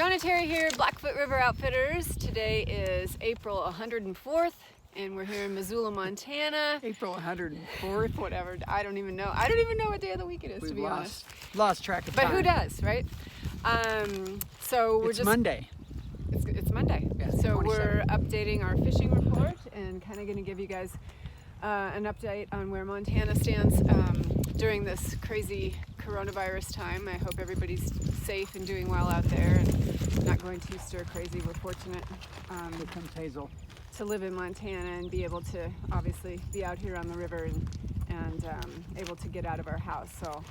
John and Terry here, Blackfoot River Outfitters. Today is April 104th, and we're here in Missoula, Montana. April 104th? Whatever, I don't even know. I don't even know what day of the week it is, to be honest. Lost track of time. But who does, right? So we're It's Monday. It's Monday. Yeah, so 27th. we're updating our fishing report and kind of going to give you guys an update on where Montana stands during this crazy coronavirus time. I hope everybody's safe and doing well out there and not going too stir crazy. We're fortunate Here comes Hazel. to live in Montana and be able to obviously be out here on the river and able to get out of our house. So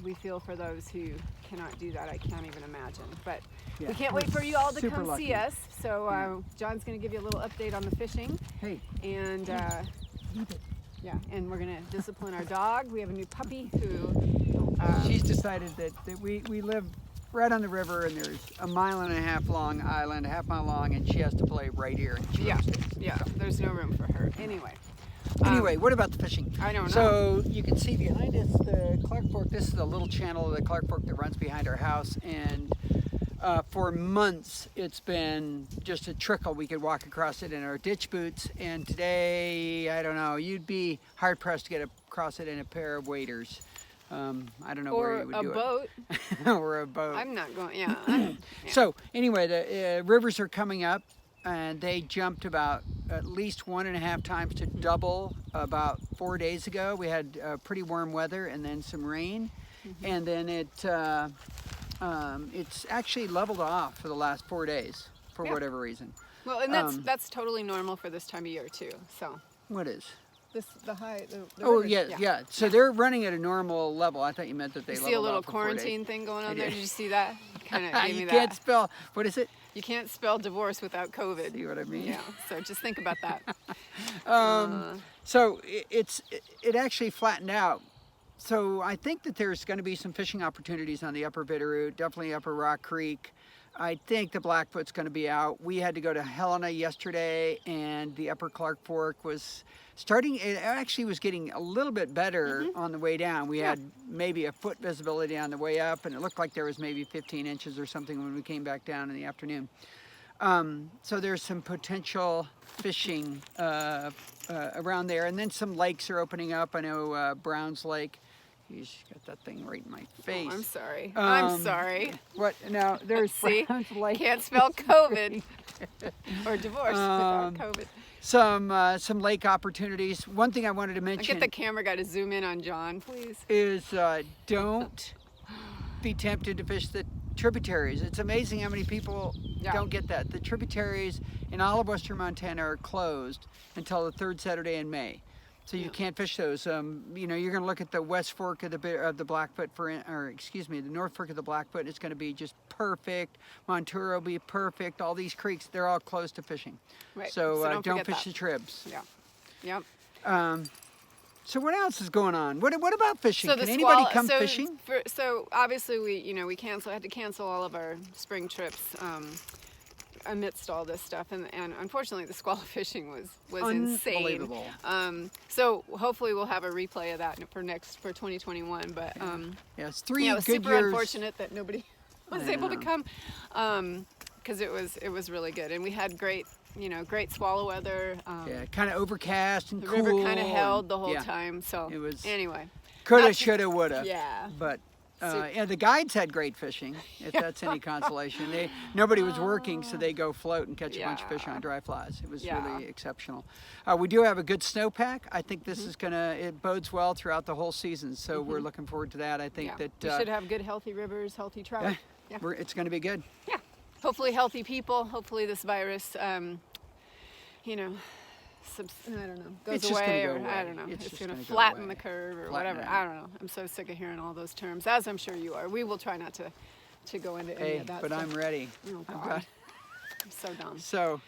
we feel for those who cannot do that. I can't even imagine. But Yeah, we can't we're wait for you all to super come lucky. see us. So John's going to give you a little update on the fishing. Hey. And Keep it. yeah, and we're going to discipline our dog. We have a new puppy who... She's decided that we live right on the river, and there's a 1.5 mile long island, a half-mile long, and she has to play right here. And she loves it. Yeah, there's no room for her. Anyway, what about the fishing? I don't know. So you can see behind us the Clark Fork. This is a little channel of the Clark Fork that runs behind our house, and for months it's been just a trickle. We could walk across it in our ditch boots, and today, I don't know, you'd be hard pressed to get across it in a pair of waders. I don't know where you would do boat. it. Or a boat. I'm not going, yeah. So anyway, the rivers are coming up, and they jumped about at least 1.5 times to double about 4 days ago. We had pretty warm weather and then some rain, and then it's actually leveled off for the last 4 days for whatever reason. Well, and that's totally normal for this time of year too. So What is? the Oh rivers, yeah. So they're running at a normal level. I thought you meant that they You leveled see a little off for 4 days. quarantine thing going on I there? did. Did you see that? Kind of gave me You that. can't spell. What is it? You can't spell divorce without COVID. See what I mean? Yeah. So just think about that. So it actually flattened out. So I think that there's going to be some fishing opportunities on the upper Bitterroot, definitely upper Rock Creek. I think the Blackfoot's going to be out. We had to go to Helena yesterday, and the upper Clark Fork was starting. It actually was getting a little bit better on the way down. We had maybe a foot visibility on the way up, and it looked like there was maybe 15 inches or something when we came back down in the afternoon. So there's some potential fishing around there, and then some lakes are opening up. I know Brown's Lake. He's got that thing right in my face. Oh, I'm sorry. I'm sorry. What? Now there's See? Brown's Lake. Can't spell COVID or divorce without COVID. Some lake opportunities. One thing I wanted to I mention get the camera guy to zoom in on John, please. is don't be tempted to fish the tributaries. It's amazing how many people don't get that. The tributaries in all of western Montana are closed until the third Saturday in May. So you can't fish those. You know, you're going to look at the west fork of the Blackfoot, the north fork of the Blackfoot. It's going to be just perfect. Montour will be perfect. All these creeks, they're all closed to fishing. Right. So don't forget fish that. the tribs. Yeah. Yep. So what else is going on? What about fishing? So Can anybody come fishing? So obviously we had to cancel all of our spring trips amidst all this stuff, and unfortunately the squall fishing was insane. Unbelievable. So hopefully we'll have a replay of that for 2021. But yeah, it's three it was good super years. unfortunate that nobody was able to come, because it was really good, and we had great swallow weather. Yeah, kind of overcast and The cool. river kind of held and- the whole yeah, time. So it was anyway. Coulda, Not- shoulda, woulda. Yeah. But So- yeah, the guides had great fishing, if that's any consolation. Nobody was working, so they go float and catch a bunch of fish on dry flies. It was really exceptional. We do have a good snowpack. I think this is it bodes well throughout the whole season, so we're looking forward to that. I think that we should have good, healthy rivers, healthy trout. Yeah. it's going to be good. Yeah. Hopefully healthy people. Hopefully this virus, I don't know, goes It's just away, gonna or go I away. don't know. It's It's just going to gonna go flatten away. the curve or Flatten whatever. it. I don't know. I'm so sick of hearing all those terms, as I'm sure you are. We will try not to go into any of that But stuff. I'm ready. Oh, I've God. got- I'm so dumb. So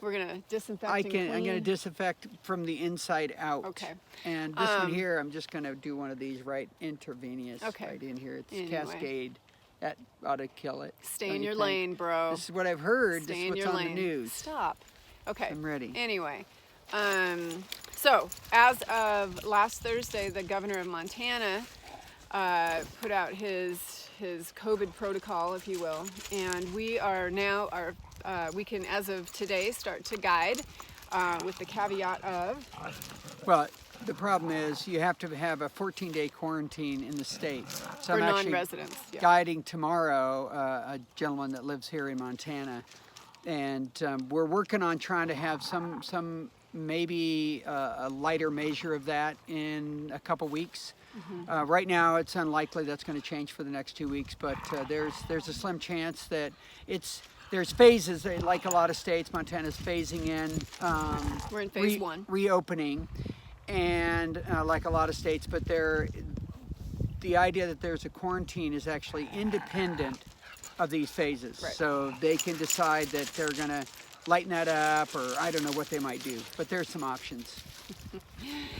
We're going to disinfect I'm and going to clean. disinfect from the inside out. Okay. And this one here, I'm just going to do one of these right intravenous, right in here. It's Anyway. Cascade. That ought to kill it. Stay don't in you your think? lane, bro. This is what I've heard. Stay This is in what's your on lane. the news. Stop. Okay. I'm ready. Anyway, so as of last Thursday, the governor of Montana put out his his COVID protocol, if you will. And we are now, we can, as of today, start to guide with the caveat of... Well, the problem is you have to have a 14-day quarantine in the state. So for I'm actually non-residents. Yeah. guiding tomorrow a gentleman that lives here in Montana. And we're working on trying to have some maybe a lighter measure of that in a couple weeks. Mm-hmm. Right now, it's unlikely that's going to change for the next 2 weeks, but there's a slim chance that there's phases. Like a lot of states, Montana's phasing in. We're in phase 1. Reopening, and like a lot of states, but the idea that there's a quarantine is actually independent of these phases. Right. So they can decide that they're going to lighten that up, or I don't know what they might do, but there's some options.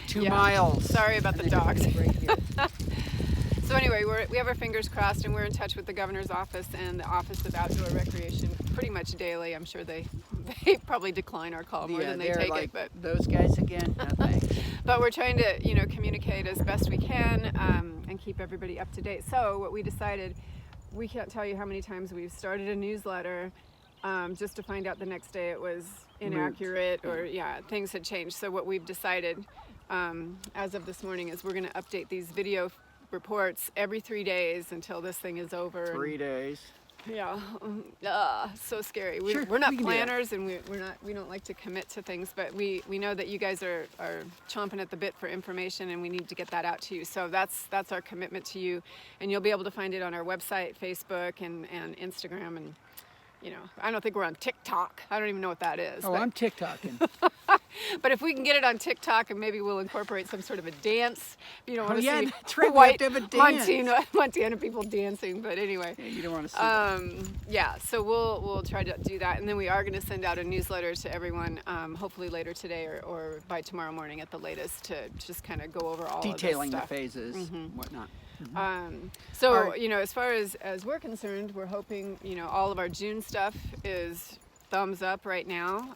2 Yeah. miles. Sorry about the dogs. Right here. So anyway, we have our fingers crossed, and we're in touch with the governor's office and the Office of Outdoor Recreation pretty much daily. I'm sure they probably decline our call more than they they're take like, it, but those guys again, no thanks. but we're trying to communicate as best we can and keep everybody up to date. So what we decided, we can't tell you how many times we've started a newsletter just to find out the next day it was inaccurate or things had changed. So what we've decided as of this morning is we're going to update these video reports every 3 days until this thing is over. 3 days. Yeah, so scary. Sure, We're not we can do that. planners, and we don't like to commit to things, but we know that you guys are chomping at the bit for information, and we need to get that out to you. So that's our commitment to you, and you'll be able to find it on our website, Facebook, and Instagram, and I don't think we're on TikTok. I don't even know what that is. Oh, but, I'm TikToking. but if we can get it on TikTok, and maybe we'll incorporate some sort of a dance. You don't want to see that's right. We white have to have a dance. Montana people dancing, but anyway. Yeah, you don't want to see that. Yeah, so we'll try to do that, and then we are going to send out a newsletter to everyone, hopefully later today or by tomorrow morning at the latest, to just kind of go over all Detailing of this the stuff. phases, whatnot. So All right. as far as we're concerned, we're hoping all of our June stuff is thumbs up right now.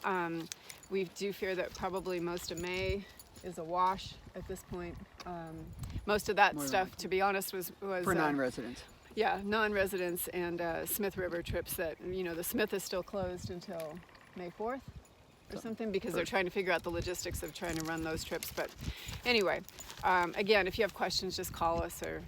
We do fear that probably most of May is a wash at this point. Most of that More stuff, likely. to be honest, was For non-residents. yeah, non-residents and Smith River trips that the Smith is still closed until May 4th. Or something, because they're trying to figure out the logistics of trying to run those trips. But anyway, again, if you have questions, just call us, or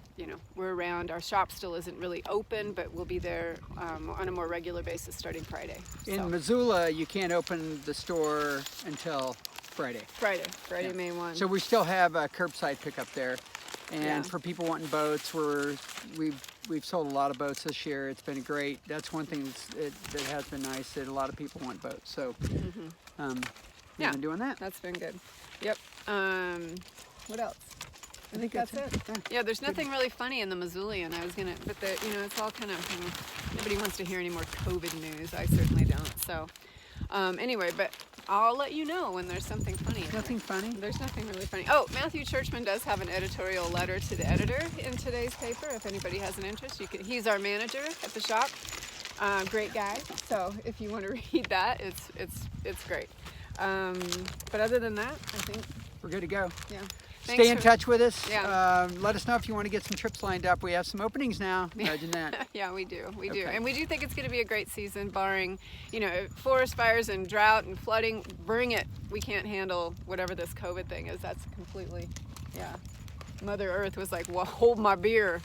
we're around. Our shop still isn't really open, but we'll be there on a more regular basis starting Friday. In Missoula, you can't open the store until Friday. Friday, May 1. So we still have a curbside pickup there. And Yeah. for people wanting boats, we've sold a lot of boats this year. It's been great. That's one thing that has been nice, that a lot of people want boats. So we've Yeah. been doing that. That's been good. Yep. What else? I think that's it. Yeah. Yeah, there's nothing really funny in the Missoulian. I was gonna, but it's all kind of, nobody wants to hear any more COVID news. I certainly don't. So, anyway, but I'll let you know when there's something funny. Nothing funny? There's nothing really funny. Oh, Matthew Churchman does have an editorial letter to the editor in today's paper. If anybody has an interest, he's our manager at the shop. Great guy. So if you want to read that, it's great. But other than that, I think We're good to go. yeah. Stay in touch with us. Yeah. Let us know if you want to get some trips lined up. We have some openings now. Imagine that. Yeah, we do. We do. Okay. And we do think it's going to be a great season, barring, forest fires and drought and flooding. Bring it. We can't handle whatever this COVID thing is. That's completely, Mother Earth was like, well, hold my beer.